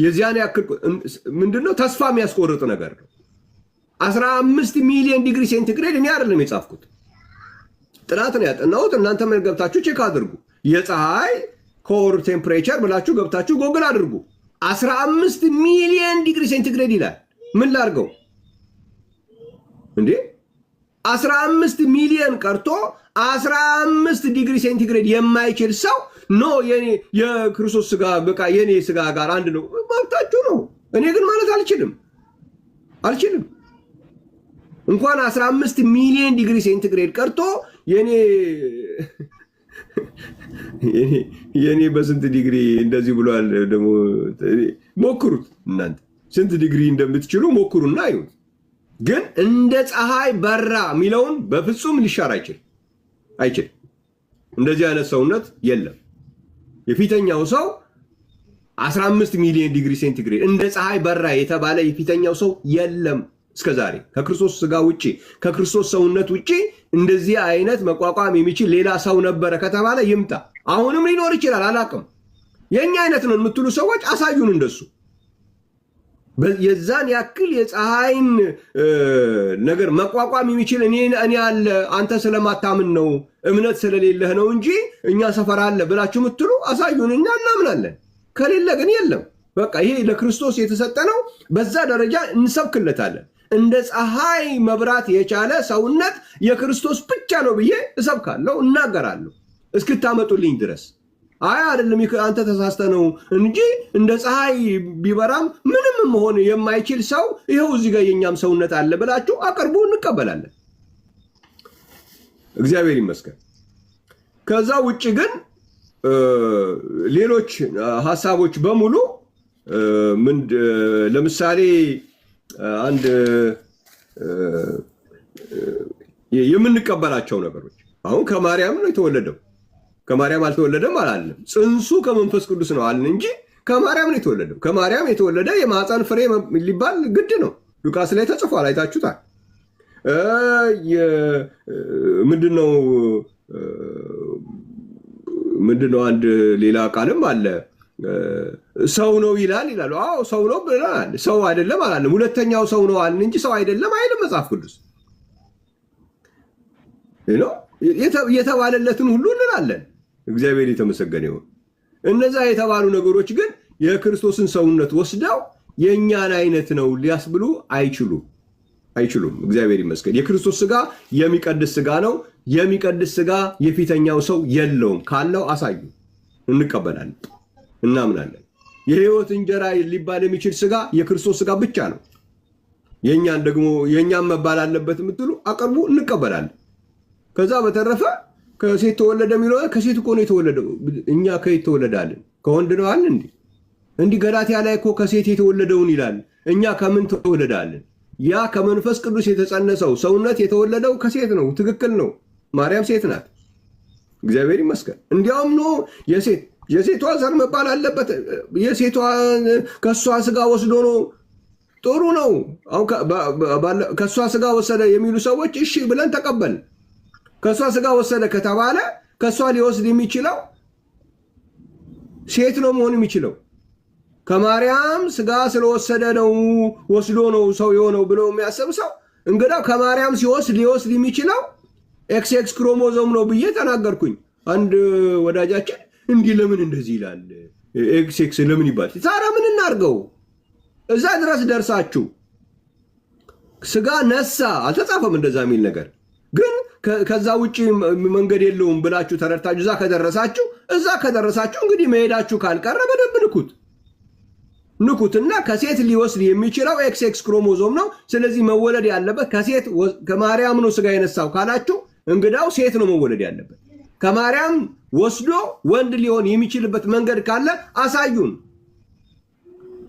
የዚያን ያክል ምንድነው ተስፋ የሚያስቆርጥ ነገር ነው። 15 ሚሊዮን ዲግሪ ሴንቲግሬድ እኔ አይደለም የጻፍኩት፣ ጥናት ነው ያጠናሁት። እናንተ ምን ገብታችሁ ቼክ አድርጉ። የፀሐይ ኮር ቴምፕሬቸር ብላችሁ ገብታችሁ ጎግል አድርጉ። 15 ሚሊዮን ዲግሪ ሴንቲግሬድ ይላል። ምን ላድርገው እንዴ 15 ሚሊዮን ቀርቶ 15 ዲግሪ ሴንቲግሬድ የማይችል ሰው ኖ የክርስቶስ ስጋ በቃ የኔ ስጋ ጋር አንድ ነው መብታችሁ ነው። እኔ ግን ማለት አልችልም። እንኳን 15 ሚሊዮን ዲግሪ ሴንቲግሬድ ቀርቶ የኔ በስንት ዲግሪ እንደዚህ ብሏል። ደግሞ ሞክሩት እናንተ ስንት ዲግሪ እንደምትችሉ ሞክሩና አይሁት። ግን እንደ ፀሐይ በራ የሚለውን በፍጹም ሊሻር አይችልም። እንደዚህ አይነት ሰውነት የለም። የፊተኛው ሰው 15 ሚሊዮን ዲግሪ ሴንቲግሬድ እንደ ፀሐይ በራ የተባለ የፊተኛው ሰው የለም እስከዛሬ ከክርስቶስ ስጋ ውጪ ከክርስቶስ ሰውነት ውጪ እንደዚህ አይነት መቋቋም የሚችል ሌላ ሰው ነበረ ከተባለ ይምጣ። አሁንም ሊኖር ይችላል፣ አላቅም። የኛ አይነት ነው የምትሉ ሰዎች አሳዩን እንደሱ። የዛን ያክል የፀሐይን ነገር መቋቋም የሚችል እኔ አለ አንተ ስለማታምን ነው እምነት ስለሌለህ ነው እንጂ እኛ ሰፈር አለ ብላችሁ የምትሉ አሳዩን፣ እኛ እናምናለን። ከሌለ ግን የለም። በቃ ይሄ ለክርስቶስ የተሰጠ ነው። በዛ ደረጃ እንሰብክለታለን። እንደ ፀሐይ መብራት የቻለ ሰውነት የክርስቶስ ብቻ ነው ብዬ እሰብካለሁ፣ እናገራለሁ እስክታመጡልኝ ድረስ። አይ አይደለም አንተ ተሳስተ ነው እንጂ እንደ ፀሐይ ቢበራም ምንም መሆን የማይችል ሰው ይኸው እዚህ ጋር የኛም ሰውነት አለ ብላችሁ አቅርቡ፣ እንቀበላለን። እግዚአብሔር ይመስገን። ከዛ ውጭ ግን ሌሎች ሐሳቦች በሙሉ ለምሳሌ አንድ የምንቀበላቸው ነገሮች አሁን ከማርያም ነው የተወለደው። ከማርያም አልተወለደም አላለም። ጽንሱ ከመንፈስ ቅዱስ ነው አልን እንጂ ከማርያም ነው የተወለደው። ከማርያም የተወለደ የማህፀን ፍሬ ሊባል ግድ ነው። ሉቃስ ላይ ተጽፏል፣ አይታችሁታል። ምንድነው አንድ ሌላ ቃልም አለ። ሰው ነው ይላሉ። አዎ ሰው ነው ብለናል። ሰው አይደለም አላለም። ሁለተኛው ሰው ነው አልን እንጂ ሰው አይደለም አይልም መጽሐፍ ቅዱስ። የተባለለትን ሁሉ እንላለን። እግዚአብሔር የተመሰገነ ይሁን። እነዛ የተባሉ ነገሮች ግን የክርስቶስን ሰውነት ወስደው የእኛን አይነት ነው ሊያስብሉ አይችሉም። እግዚአብሔር ይመስገን። የክርስቶስ ስጋ የሚቀድስ ስጋ ነው። የሚቀድስ ስጋ የፊተኛው ሰው የለውም። ካለው አሳዩ፣ እንቀበላለን፣ እናምናለን። የህይወት እንጀራ ሊባል የሚችል ስጋ የክርስቶስ ስጋ ብቻ ነው። የእኛም መባል አለበት የምትሉ አቅርቡ፣ እንቀበላለን። ከዛ በተረፈ ከሴት ተወለደ የሚለው ከሴት እኮ ነው የተወለደው። እኛ ከየት ተወለዳለን? ከወንድ ነው አለ እንዲህ ገላትያ ላይ እኮ ከሴት የተወለደውን ይላል። እኛ ከምን ተወለዳለን? ያ ከመንፈስ ቅዱስ የተጸነሰው ሰውነት የተወለደው ከሴት ነው። ትክክል ነው። ማርያም ሴት ናት። እግዚአብሔር ይመስገን። እንዲያውም ነው የሴቷ ዘር መባል አለበት። የሴቷ ከእሷ ስጋ ወስዶ ነው። ጥሩ ነው። አሁን ከእሷ ስጋ ወሰደ የሚሉ ሰዎች እሺ ብለን ተቀበል። ከእሷ ስጋ ወሰደ ከተባለ ከእሷ ሊወስድ የሚችለው ሴት ነው መሆን የሚችለው። ከማርያም ስጋ ስለወሰደ ነው ወስዶ ነው ሰው የሆነው ብሎ የሚያስብ ሰው እንግዳው ከማርያም ሊወስድ የሚችለው ኤክስ ክሮሞዞም ነው ብዬ ተናገርኩኝ። አንድ ወዳጃችን እንዲህ ለምን እንደዚህ ይላል? ኤክስ ለምን ይባል? ታዲያ ምን እናድርገው? እዛ ድረስ ደርሳችሁ ስጋ ነሳ አልተጻፈም እንደዛ የሚል ነገር ግን ከዛ ውጪ መንገድ የለውም ብላችሁ ተረድታችሁ እዛ ከደረሳችሁ እንግዲህ መሄዳችሁ ካልቀረ በደንብ ንኩትና ከሴት ሊወስድ የሚችለው ኤክስ ክሮሞዞም ነው። ስለዚህ መወለድ ያለበት ከማርያም ነው ስጋ የነሳው ካላችሁ እንግዳው ሴት ነው መወለድ ያለበት። ከማርያም ወስዶ ወንድ ሊሆን የሚችልበት መንገድ ካለ አሳዩን።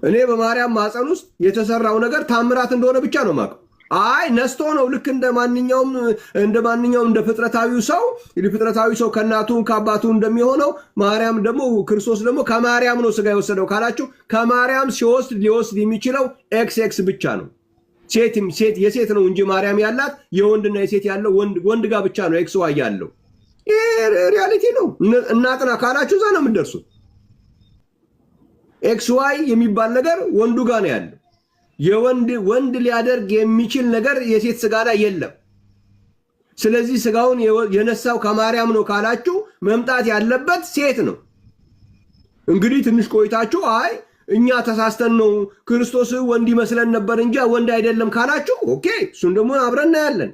እኔ በማርያም ማፀን ውስጥ የተሰራው ነገር ታምራት እንደሆነ ብቻ ነው የማውቀው። አይ ነስቶ ነው ልክ እንደ ማንኛውም እንደ ፍጥረታዊው ሰው ከእናቱ ከአባቱ እንደሚሆነው ማርያም ደግሞ ክርስቶስ ደግሞ ከማርያም ነው ስጋ የወሰደው ካላችሁ ከማርያም ሊወስድ የሚችለው ኤክስ ብቻ ነው። የሴት ነው እንጂ ማርያም ያላት የወንድና የሴት ያለው ወንድ ጋር ብቻ ነው ኤክስ ዋይ ያለው። ይሄ ሪያሊቲ ነው። እናጥና ካላችሁ እዛ ነው የምትደርሱት። ኤክስ ዋይ የሚባል ነገር ወንዱ ጋር ነው ያለው። ወንድ ሊያደርግ የሚችል ነገር የሴት ስጋ ላይ የለም። ስለዚህ ስጋውን የነሳው ከማርያም ነው ካላችሁ መምጣት ያለበት ሴት ነው። እንግዲህ ትንሽ ቆይታችሁ አይ እኛ ተሳስተን ነው ክርስቶስ ወንድ ይመስለን ነበር እንጂ ወንድ አይደለም ካላችሁ ኦኬ፣ እሱን ደግሞ አብረን እናያለን።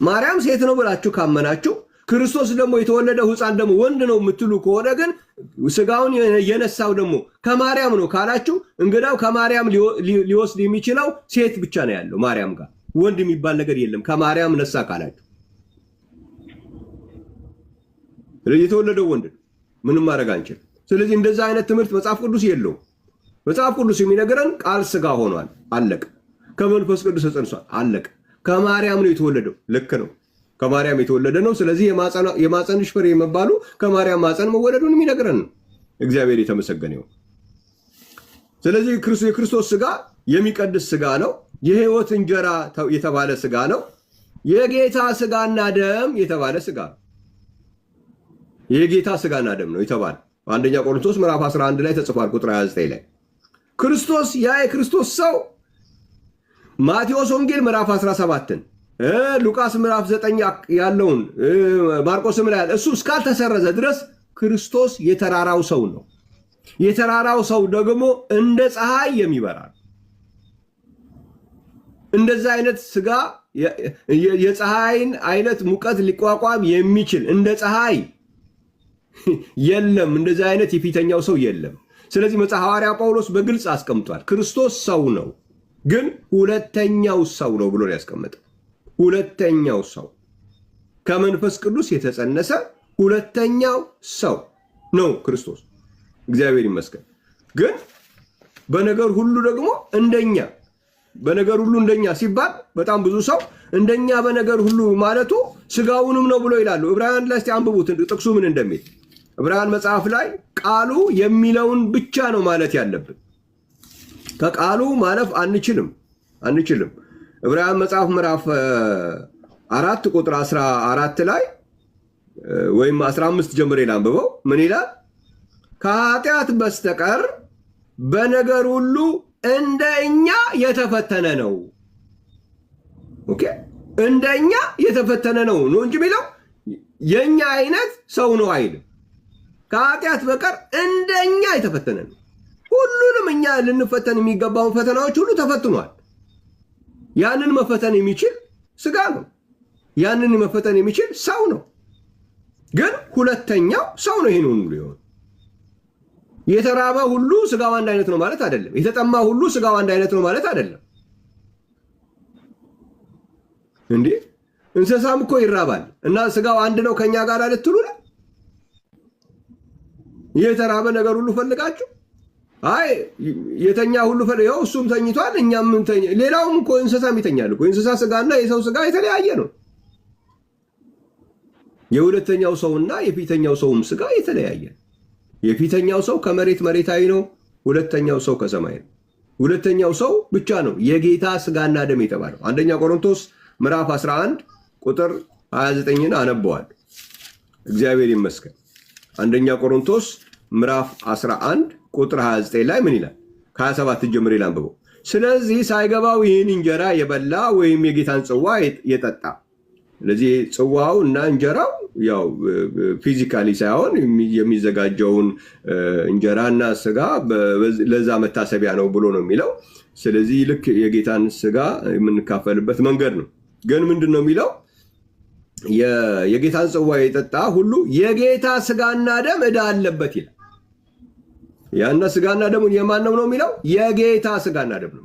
ማርያም ሴት ነው ብላችሁ ካመናችሁ ክርስቶስ ደግሞ የተወለደው ሕፃን ደግሞ ወንድ ነው የምትሉ ከሆነ ግን ስጋውን የነሳው ደግሞ ከማርያም ነው ካላችሁ እንግዳው ከማርያም ሊወስድ የሚችለው ሴት ብቻ ነው ያለው። ማርያም ጋር ወንድ የሚባል ነገር የለም ከማርያም ነሳ ካላችሁ። የተወለደው ወንድ ነው፣ ምንም ማድረግ አንችልም። ስለዚህ እንደዛ አይነት ትምህርት መጽሐፍ ቅዱስ የለውም። መጽሐፍ ቅዱስ የሚነግረን ቃል ስጋ ሆኗል፣ አለቀ። ከመንፈስ ቅዱስ ተጸንሷል፣ አለቀ። ከማርያም ነው የተወለደው፣ ልክ ነው። ከማርያም የተወለደ ነው። ስለዚህ የማፀንሽ ፍሬ መባሉ ከማርያም ማፀን መወለዱን የሚነግረን ነው። እግዚአብሔር የተመሰገነ ይሁን። ስለዚህ የክርስቶስ ስጋ የሚቀድስ ስጋ ነው። የሕይወት እንጀራ የተባለ ስጋ ነው። የጌታ ስጋና ደም የተባለ ስጋ ነው። የጌታ ስጋና ደም ነው የተባለ አንደኛ ቆሮንቶስ ምዕራፍ 11 ላይ ተጽፏል። ቁጥር 29 ላይ ክርስቶስ የክርስቶስ ሰው ማቴዎስ ወንጌል ምዕራፍ 17ን ሉቃስ ምዕራፍ 9 ያለውን ማርቆስም ላይ እሱ እስካልተሰረዘ ድረስ ክርስቶስ የተራራው ሰው ነው። የተራራው ሰው ደግሞ እንደ ፀሐይ የሚበራ እንደዛ አይነት ስጋ የፀሐይን አይነት ሙቀት ሊቋቋም የሚችል እንደ ፀሐይ የለም። እንደዛ አይነት የፊተኛው ሰው የለም። ስለዚህ ሐዋርያ ጳውሎስ በግልጽ አስቀምጧል። ክርስቶስ ሰው ነው፣ ግን ሁለተኛው ሰው ነው ብሎ ያስቀመጠው። ሁለተኛው ሰው ከመንፈስ ቅዱስ የተጸነሰ ሁለተኛው ሰው ነው ክርስቶስ። እግዚአብሔር ይመስገን። ግን በነገር ሁሉ ደግሞ እንደኛ በነገር ሁሉ እንደኛ ሲባል በጣም ብዙ ሰው እንደኛ በነገር ሁሉ ማለቱ ስጋውንም ነው ብሎ ይላሉ። ዕብራውያን ላይ እስቲ አንብቡት ጥቅሱ ምን እንደሚል። ዕብራውያን መጽሐፍ ላይ ቃሉ የሚለውን ብቻ ነው ማለት ያለብን። ከቃሉ ማለፍ አንችልም። ዕብራውያን መጽሐፍ ምዕራፍ 4 ቁጥር 14 ላይ ወይም 15 ጀምሬ ላንብበው። ምን ይላል? ከኃጢአት በስተቀር በነገር ሁሉ እንደኛ የተፈተነ ነው። ኦኬ፣ እንደኛ የተፈተነ ነው እንጂ የሚለው የኛ አይነት ሰው ነው አይልም። ከኃጢአት በቀር እንደኛ የተፈተነ ነው። ሁሉንም እኛ ልንፈተን የሚገባውን ፈተናዎች ሁሉ ተፈትኗል። ያንን መፈተን የሚችል ስጋ ነው። ያንን መፈተን የሚችል ሰው ነው። ግን ሁለተኛው ሰው ነው። ይሄን ሁሉ ይሆን የተራበ ሁሉ ስጋው አንድ አይነት ነው ማለት አይደለም። የተጠማ ሁሉ ስጋው አንድ አይነት ነው ማለት አይደለም። እንዴ እንስሳም እኮ ይራባል እና ስጋው አንድ ነው ከኛ ጋር ልትሉ ነው? የተራበ ነገር ሁሉ ፈልጋችሁ አይ የተኛ ሁሉ ፈልገው እሱም ተኝቷል እኛም ሌላውም እኮ እንስሳም ይተኛል እኮ። እንስሳ ስጋና የሰው ስጋ የተለያየ ነው። የሁለተኛው ሰውና የፊተኛው ሰውም ስጋ የተለያየ። የፊተኛው ሰው ከመሬት መሬታዊ ነው። ሁለተኛው ሰው ከሰማይ ነው። ሁለተኛው ሰው ብቻ ነው የጌታ ስጋና ደም የተባለው። አንደኛ ቆሮንቶስ ምዕራፍ 11 ቁጥር 29ን አነበዋል። እግዚአብሔር ይመስገን። አንደኛ ቆሮንቶስ ምዕራፍ 11 ቁጥር 29 ላይ ምን ይላል? ከ27 ጀምሬ ላንብበው። ስለዚህ ሳይገባው ይህን እንጀራ የበላ ወይም የጌታን ጽዋ የጠጣ። ስለዚህ ጽዋው እና እንጀራው ያው ፊዚካሊ ሳይሆን የሚዘጋጀውን እንጀራና ስጋ ለዛ መታሰቢያ ነው ብሎ ነው የሚለው። ስለዚህ ልክ የጌታን ስጋ የምንካፈልበት መንገድ ነው። ግን ምንድን ነው የሚለው? የጌታን ጽዋ የጠጣ ሁሉ የጌታ ስጋና ደም ዕዳ አለበት ይላል። ያና ስጋና ደሙን የማን ነው የሚለው? የጌታ ስጋና ደም ነው።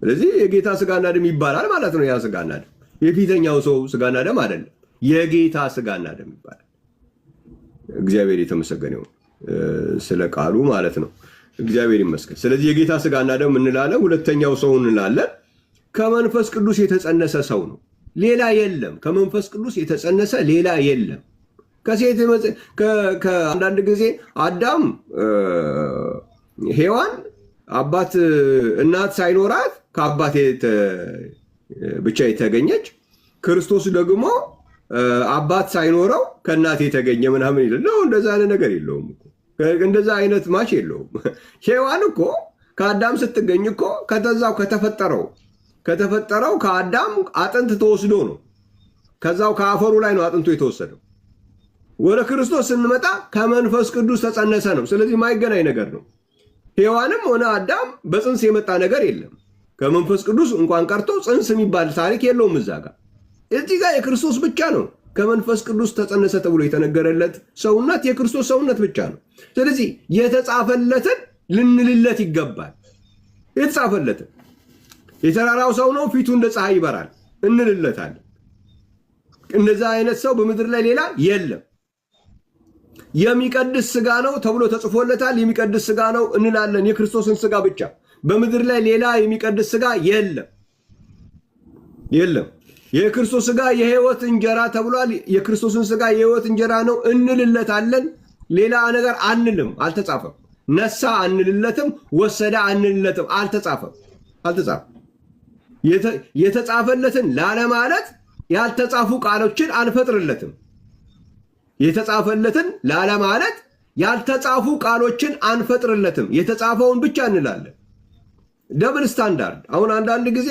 ስለዚህ የጌታ ስጋና ደም ይባላል ማለት ነው። ያ ስጋና ደም የፊተኛው ሰው ስጋና ደም አይደለም፣ የጌታ ስጋና ደም ይባላል። እግዚአብሔር የተመሰገነ ይሁን ስለ ቃሉ ማለት ነው። እግዚአብሔር ይመስገን። ስለዚህ የጌታ ስጋና ደም እንላለን። ሁለተኛው ሰው እንላለን። ከመንፈስ ቅዱስ የተጸነሰ ሰው ነው፣ ሌላ የለም። ከመንፈስ ቅዱስ የተጸነሰ ሌላ የለም። ከሴት ከአንዳንድ ጊዜ አዳም ሔዋን አባት እናት ሳይኖራት ከአባት ብቻ የተገኘች፣ ክርስቶስ ደግሞ አባት ሳይኖረው ከእናት የተገኘ ምናምን ይላል ነው። እንደዛ አይነት ነገር የለውም እኮ። እንደዛ አይነት ማች የለውም። ሔዋን እኮ ከአዳም ስትገኝ እኮ ከተዛው ከተፈጠረው ከአዳም አጥንት ተወስዶ ነው። ከዛው ከአፈሩ ላይ ነው አጥንቱ የተወሰደው። ወደ ክርስቶስ ስንመጣ ከመንፈስ ቅዱስ ተጸነሰ ነው። ስለዚህ ማይገናኝ ነገር ነው። ሔዋንም ሆነ አዳም በፅንስ የመጣ ነገር የለም። ከመንፈስ ቅዱስ እንኳን ቀርቶ ፅንስ የሚባል ታሪክ የለውም እዛ ጋር። እዚህ ጋር የክርስቶስ ብቻ ነው ከመንፈስ ቅዱስ ተጸነሰ ተብሎ የተነገረለት ሰውነት የክርስቶስ ሰውነት ብቻ ነው። ስለዚህ የተጻፈለትን ልንልለት ይገባል። የተጻፈለትን የተራራው ሰው ነው ፊቱ እንደ ፀሐይ ይበራል እንልለታለን። እንደዛ አይነት ሰው በምድር ላይ ሌላ የለም። የሚቀድስ ስጋ ነው ተብሎ ተጽፎለታል። የሚቀድስ ስጋ ነው እንላለን። የክርስቶስን ስጋ ብቻ። በምድር ላይ ሌላ የሚቀድስ ስጋ የለም የለም። የክርስቶስ ስጋ የህይወት እንጀራ ተብሏል። የክርስቶስን ስጋ የህይወት እንጀራ ነው እንልለታለን። ሌላ ነገር አንልም፣ አልተጻፈም። ነሳ አንልለትም፣ ወሰደ አንልለትም፣ አልተጻፈም። የተጻፈለትን ላለማለት ያልተጻፉ ቃሎችን አንፈጥርለትም። የተጻፈለትን ላለማለት ያልተጻፉ ቃሎችን አንፈጥርለትም። የተጻፈውን ብቻ እንላለን። ደብል ስታንዳርድ። አሁን አንዳንድ ጊዜ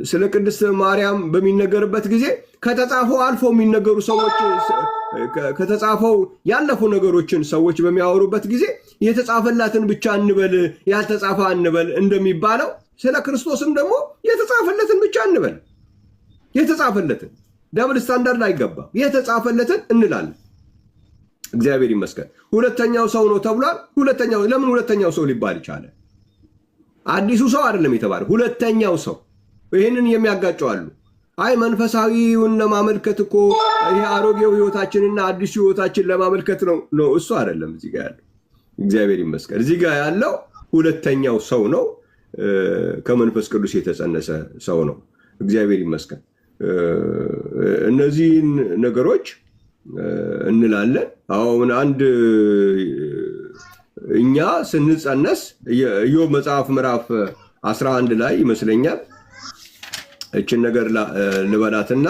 ስለ ቅድስት ማርያም በሚነገርበት ጊዜ ከተጻፈው አልፎ የሚነገሩ ሰዎች ከተጻፈው ያለፉ ነገሮችን ሰዎች በሚያወሩበት ጊዜ የተጻፈላትን ብቻ እንበል ያልተጻፈ አንበል እንደሚባለው ስለ ክርስቶስም ደግሞ የተጻፈለትን ብቻ እንበል። የተጻፈለትን ደብል ስታንዳርድ አይገባም። የተጻፈለትን እንላለን። እግዚአብሔር ይመስገን። ሁለተኛው ሰው ነው ተብሏል። ለምን ሁለተኛው ሰው ሊባል ይቻለ? አዲሱ ሰው አይደለም የተባለ ሁለተኛው ሰው። ይህንን የሚያጋጨው አሉ። አይ መንፈሳዊውን ለማመልከት እኮ ይሄ አሮጌው ህይወታችንና አዲሱ ህይወታችን ለማመልከት ነው። እሱ አይደለም እዚህ ጋር ያለው። እግዚአብሔር ይመስገን። እዚህ ጋር ያለው ሁለተኛው ሰው ነው። ከመንፈስ ቅዱስ የተጸነሰ ሰው ነው። እግዚአብሔር ይመስገን። እነዚህን ነገሮች እንላለን። አሁን አንድ እኛ ስንጸነስ ኢዮብ መጽሐፍ ምዕራፍ 11 ላይ ይመስለኛል እችን ነገር ልበላትና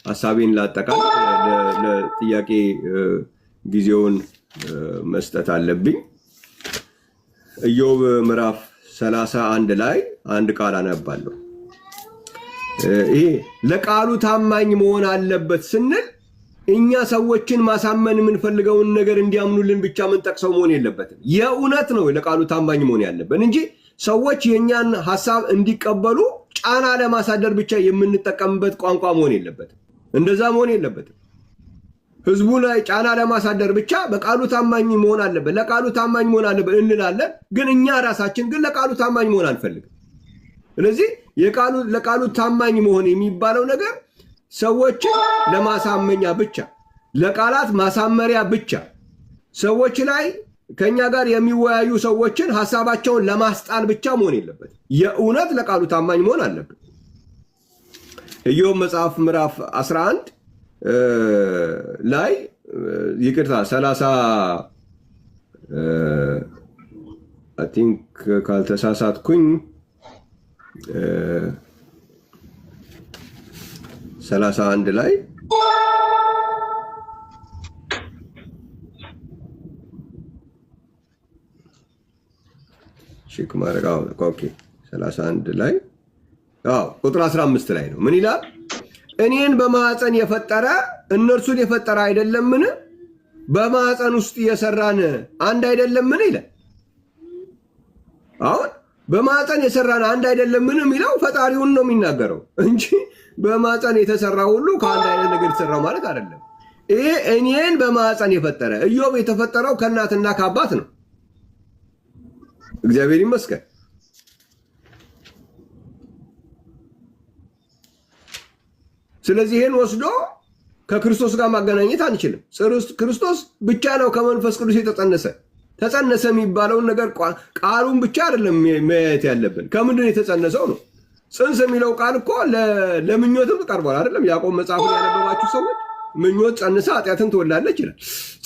ሐሳቤን ላጠቃል። ለጥያቄ ጊዜውን መስጠት አለብኝ። ኢዮብ ምዕራፍ 31 ላይ አንድ ቃል አነባለሁ። ይሄ ለቃሉ ታማኝ መሆን አለበት ስንል እኛ ሰዎችን ማሳመን የምንፈልገውን ነገር እንዲያምኑልን ብቻ የምንጠቅሰው መሆን የለበትም። የእውነት ነው ለቃሉ ታማኝ መሆን ያለብን እንጂ ሰዎች የእኛን ሀሳብ እንዲቀበሉ ጫና ለማሳደር ብቻ የምንጠቀምበት ቋንቋ መሆን የለበትም። እንደዛ መሆን የለበትም። ህዝቡ ላይ ጫና ለማሳደር ብቻ በቃሉ ታማኝ መሆን አለበት፣ ለቃሉ ታማኝ መሆን አለበት እንላለን። ግን እኛ ራሳችን ግን ለቃሉ ታማኝ መሆን አንፈልግም። ስለዚህ ለቃሉ ታማኝ መሆን የሚባለው ነገር ሰዎችን ለማሳመኛ ብቻ፣ ለቃላት ማሳመሪያ ብቻ፣ ሰዎች ላይ ከኛ ጋር የሚወያዩ ሰዎችን ሀሳባቸውን ለማስጣል ብቻ መሆን የለበትም። የእውነት ለቃሉ ታማኝ መሆን አለበት። ኢዮብ መጽሐፍ ምዕራፍ 11 ላይ ይቅርታ 30 አይ ቲንክ ካልተሳሳትኩኝ 31 ላይ ቼክ ማድረግ ኦኬ 31 ላይ ቁጥር 15 ላይ ነው። ምን ይላል? እኔን በማዕፀን የፈጠረ እነርሱን የፈጠረ አይደለምን? በማዕፀን ውስጥ የሰራን አንድ አይደለምን ይላል። አሁን በማዕፀን የሰራን አንድ አይደለምን የሚለው ፈጣሪውን ነው የሚናገረው እንጂ በማዕፀን የተሰራ ሁሉ ከአንድ አይነት ነገር የተሰራው ማለት አይደለም። ይሄ እኔን በማዕፀን የፈጠረ ኢዮብ የተፈጠረው ከእናትና ከአባት ነው። እግዚአብሔር ይመስገን። ስለዚህ ይህን ወስዶ ከክርስቶስ ጋር ማገናኘት አንችልም። ክርስቶስ ብቻ ነው ከመንፈስ ቅዱስ ተጸነሰ የሚባለውን ነገር ቃሉን ብቻ አይደለም ማየት ያለብን። ከምንድን የተጸነሰው ነው? ፅንስ የሚለው ቃል እኮ ለምኞትም ቀርቧል አይደለም? ያዕቆብ መጽሐፉን ያነበባችሁ ሰዎች ምኞት ጸንሳ ኃጢአትን ትወላለች ይላል።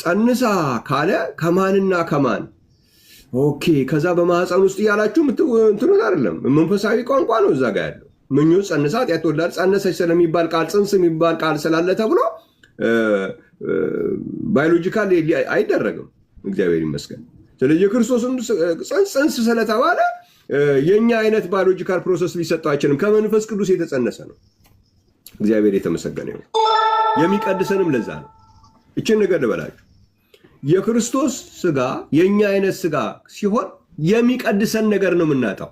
ጸንሳ ካለ ከማንና ከማን? ኦኬ ከዛ በማህፀን ውስጥ እያላችሁ እንትኑት አይደለም፣ መንፈሳዊ ቋንቋ ነው እዛ ጋር ያለው። ምኞት ጸንሳ ኃጢአት ትወላለች። ጸነሰች ስለሚባል ቃል ፅንስ የሚባል ቃል ስላለ ተብሎ ባዮሎጂካል አይደረግም። እግዚአብሔር ይመስገን። ስለዚህ የክርስቶስም ፅንስ ስለተባለ የኛ አይነት ባዮሎጂካል ፕሮሰስ ሊሰጠው አይችልም። ከመንፈስ ቅዱስ የተጸነሰ ነው። እግዚአብሔር የተመሰገነ ይሁን። የሚቀድሰንም ለዛ ነው። እችን ነገር ልበላችሁ። የክርስቶስ ስጋ የኛ አይነት ስጋ ሲሆን የሚቀድሰን ነገር ነው የምናጣው።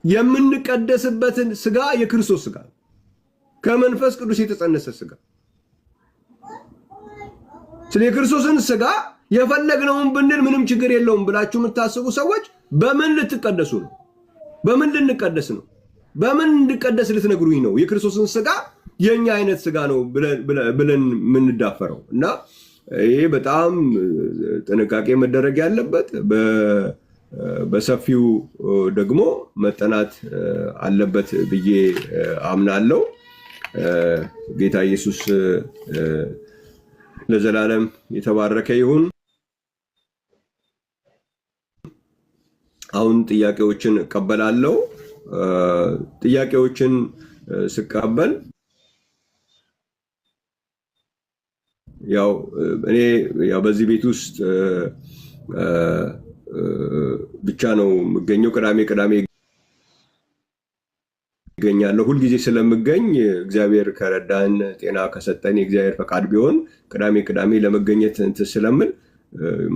የምንቀደስበትን ስጋ የክርስቶስ ስጋ ከመንፈስ ቅዱስ የተጸነሰ ስጋ። ስለ የክርስቶስን ስጋ የፈለግነውን ብንል ምንም ችግር የለውም ብላችሁ የምታስቡ ሰዎች በምን ልትቀደሱ ነው? በምን ልንቀደስ ነው? በምን እንድቀደስ ልትነግሩኝ ነው? የክርስቶስን ስጋ የኛ አይነት ስጋ ነው ብለን የምንዳፈረው እና ይሄ በጣም ጥንቃቄ መደረግ ያለበት በሰፊው ደግሞ መጠናት አለበት ብዬ አምናለሁ። ጌታ ኢየሱስ ለዘላለም የተባረከ ይሁን። አሁን ጥያቄዎችን እቀበላለሁ። ጥያቄዎችን ስቀበል ያው እኔ በዚህ ቤት ውስጥ ብቻ ነው የምገኘው። ቅዳሜ ይገኛለሁ። ሁልጊዜ ስለምገኝ እግዚአብሔር ከረዳን ጤና ከሰጠን የእግዚአብሔር ፈቃድ ቢሆን ቅዳሜ ለመገኘት እንትን ስለምል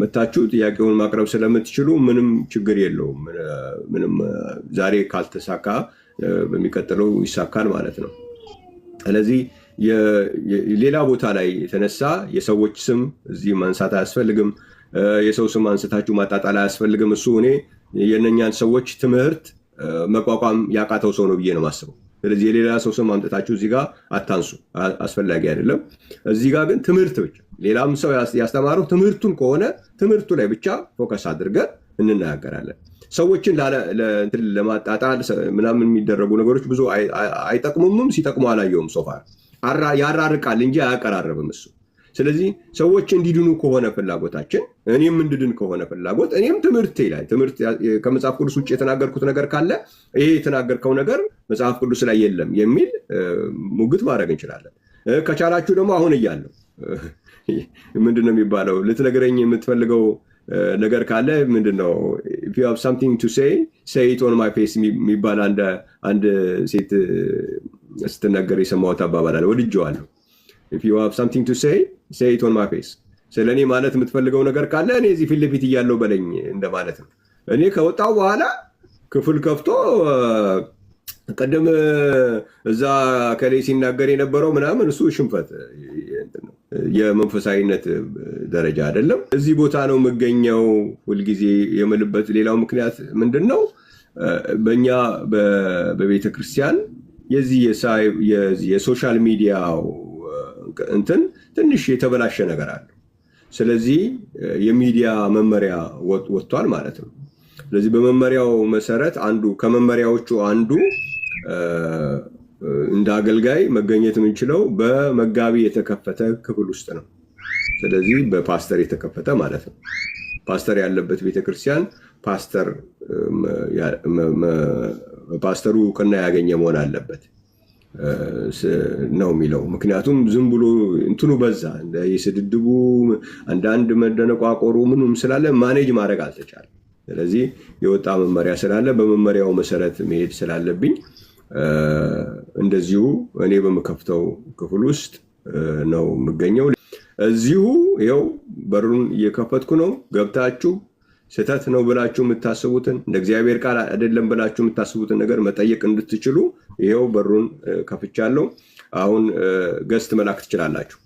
መታችሁ ጥያቄውን ማቅረብ ስለምትችሉ ምንም ችግር የለውም። ምንም ዛሬ ካልተሳካ በሚቀጥለው ይሳካል ማለት ነው። ስለዚህ ሌላ ቦታ ላይ የተነሳ የሰዎች ስም እዚህ ማንሳት አያስፈልግም። የሰው ስም አንስታችሁ ማጣጣል አያስፈልግም። እሱ እኔ የነኛን ሰዎች ትምህርት መቋቋም ያቃተው ሰው ነው ብዬ ነው የማስበው። ስለዚህ የሌላ ሰው ስም አምጥታችሁ እዚህ ጋር አታንሱ፣ አስፈላጊ አይደለም። እዚህ ጋር ግን ትምህርት ብቻ ሌላም ሰው ያስተማረው ትምህርቱን ከሆነ ትምህርቱ ላይ ብቻ ፎከስ አድርገን እንናገራለን። ሰዎችን ለማጣጣል ምናምን የሚደረጉ ነገሮች ብዙ አይጠቅሙምም፣ ሲጠቅሙ አላየውም። ሶፋር ያራርቃል እንጂ አያቀራረብም እሱ። ስለዚህ ሰዎች እንዲድኑ ከሆነ ፍላጎታችን፣ እኔም እንድድን ከሆነ ፍላጎት፣ እኔም ትምህርቴ ላይ ከመጽሐፍ ቅዱስ ውጭ የተናገርኩት ነገር ካለ ይሄ የተናገርከው ነገር መጽሐፍ ቅዱስ ላይ የለም የሚል ሙግት ማድረግ እንችላለን። ከቻላችሁ ደግሞ አሁን እያለው ምንድነው የሚባለው ልትነግረኝ የምትፈልገው ነገር ካለ ምንድነው if you have something to say it on my face የሚባል አንድ ሴት ስትናገር የሰማሁት አባባል አለ። ወድጄዋለሁ። if you have something to say it on my face ስለኔ ማለት የምትፈልገው ነገር ካለ እኔ እዚህ ፊት ለፊት እያለሁ በለኝ እንደማለት ነው። እኔ ከወጣው በኋላ ክፍል ከፍቶ ቀደም እዛ ከላይ ሲናገር የነበረው ምናምን እሱ ሽንፈት የመንፈሳዊነት ደረጃ አይደለም። እዚህ ቦታ ነው የምገኘው ሁልጊዜ የምልበት ሌላው ምክንያት ምንድነው? በእኛ በቤተ ክርስቲያን የዚህ የሶሻል ሚዲያው እንትን ትንሽ የተበላሸ ነገር አለ። ስለዚህ የሚዲያ መመሪያ ወጥቷል ማለት ነው። ስለዚህ በመመሪያው መሰረት ከመመሪያዎቹ አንዱ እንደ አገልጋይ መገኘት የምንችለው በመጋቢ የተከፈተ ክፍል ውስጥ ነው። ስለዚህ በፓስተር የተከፈተ ማለት ነው። ፓስተር ያለበት ቤተክርስቲያን ፓስተሩ እውቅና ያገኘ መሆን አለበት ነው የሚለው። ምክንያቱም ዝም ብሎ እንትኑ በዛ የስድድቡ አንዳንድ መደነቋቆሩ ምንም ስላለ ማኔጅ ማድረግ አልተቻለም። ስለዚህ የወጣ መመሪያ ስላለ በመመሪያው መሰረት መሄድ ስላለብኝ እንደዚሁ እኔ በመከፍተው ክፍል ውስጥ ነው የምገኘው። እዚሁ ይኸው በሩን እየከፈትኩ ነው። ገብታችሁ ስህተት ነው ብላችሁ የምታስቡትን እንደ እግዚአብሔር ቃል አይደለም ብላችሁ የምታስቡትን ነገር መጠየቅ እንድትችሉ ይኸው በሩን ከፍቻለሁ። አሁን ገስት መላክ ትችላላችሁ።